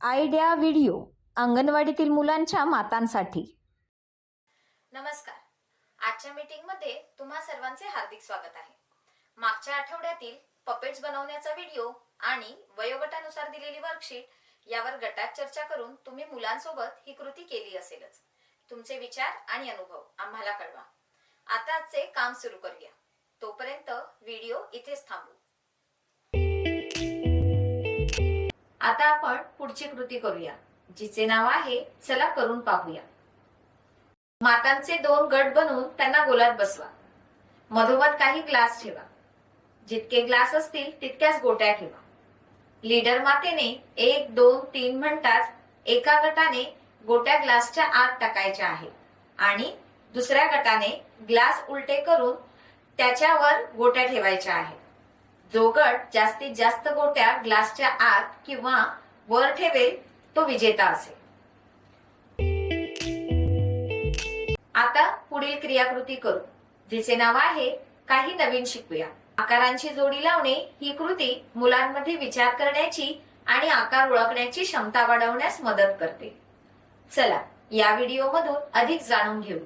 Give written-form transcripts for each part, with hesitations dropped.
Idea video अंगणवाडीतील मुलांच्या मातांसाठी. नमस्कार. आजच्या मीटिंगमध्ये तुम्हा सर्वांचे हार्दिक स्वागत आहे. मागच्या आठवड्यातील पपेट्स बनवण्याचा व्हिडिओ आणि वयोगटानुसार दिलेली वर्कशीट यावर गटात चर्चा करून तुम्ही मुलांसोबत ही कृती केली असेलच. तुमचे विचार आणि अनुभव आम्हाला कळवा. आता आजचे काम सुरू करूया. तोपर्यंत व्हिडिओ इथेच थांबू. आता आपण पुढची कृती करूया, जिचे नाव आहे चला करून पाहूया. मातांचे 2 गट बनवून त्यांना गोलात बसवा. मधोमध काही ग्लास ठेवा. जितके ग्लास असतील तितक्याच गोट्या ठेवा. लीडर मातेने 1, 2, 3 म्हणताच एका गटाने गोट्या ग्लासच्या आत टाकायच्या आहे आणि दुसऱ्या गटाने ग्लास उलटे करून त्याच्यावर गोट्या ठेवायच्या आहेत. जो गट जास्तीत जास्त गोट्या ग्लासच्या आत किंवा वर ठेवेल तो विजेता असेल. आता पुढील क्रियाकृती करू, जिचे नाव आहे काही नवीन शिकूया. आकारांची जोडी लावणे ही कृती मुलांमध्ये विचार करण्याची आणि आकार ओळखण्याची क्षमता वाढवण्यास मदत करते. चला या व्हिडिओमधून अधिक जाणून घेऊ.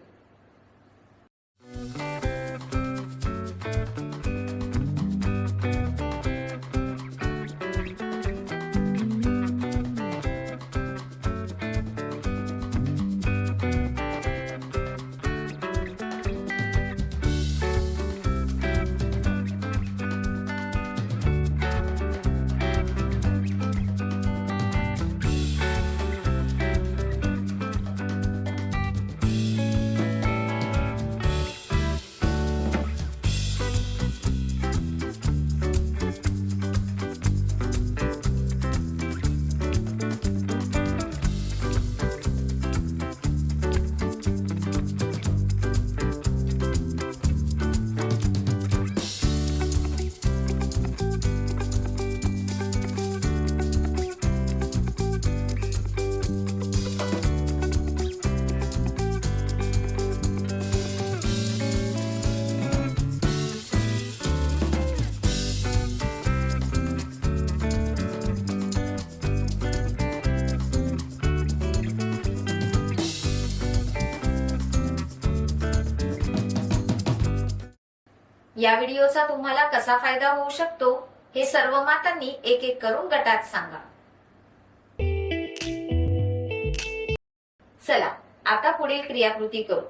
या व्हिडिओचा तुम्हाला कसा फायदा होऊ शकतो हे सर्व मातांनी एक एक करून गटात सांगा. चला आता पुढील क्रियाकृती करू,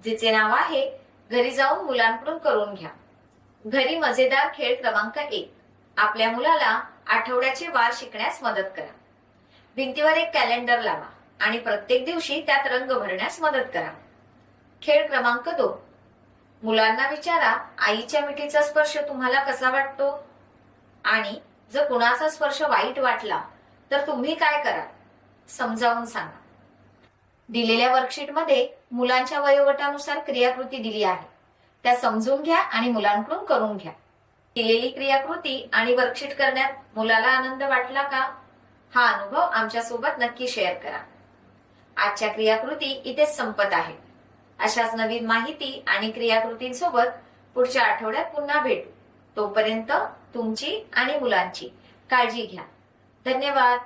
जिचे नाव आहे घरी जाऊन मुलांकडून करून घ्या. घरी मजेदार खेळ क्रमांक 1. आपल्या मुलाला आठवड्याचे वार शिकण्यास मदत करा. भिंतीवर एक कॅलेंडर लावा आणि प्रत्येक दिवशी त्यात रंग भरण्यास मदत करा. खेळ क्रमांक 2. मुलांना विचारा आईच्या मिठीचा स्पर्श तुम्हाला कसा वाटतो आणि जर कुणाचा स्पर्श वाईट वाटला तर तुम्ही काय कराल, समजावून सांगा. दिलेल्या वर्कशीटमध्ये मुलांच्या वयोगटानुसार क्रियाकृती दिली आहे, त्या समजून घ्या आणि मुलांकडून करून घ्या. दिलेली क्रियाकृती आणि वर्कशीट करण्यात मुलाला आनंद वाटला का, हा अनुभव आमच्या सोबत नक्की शेअर करा. आजच्या क्रियाकृती इथेच संपत आहेत. अशाच नवीन माहिती आणि क्रियाकृतींसोबत पुढच्या आठवड्यात पुन्हा भेटू. तोपर्यंत तुमची आणि मुलांची काळजी घ्या. धन्यवाद.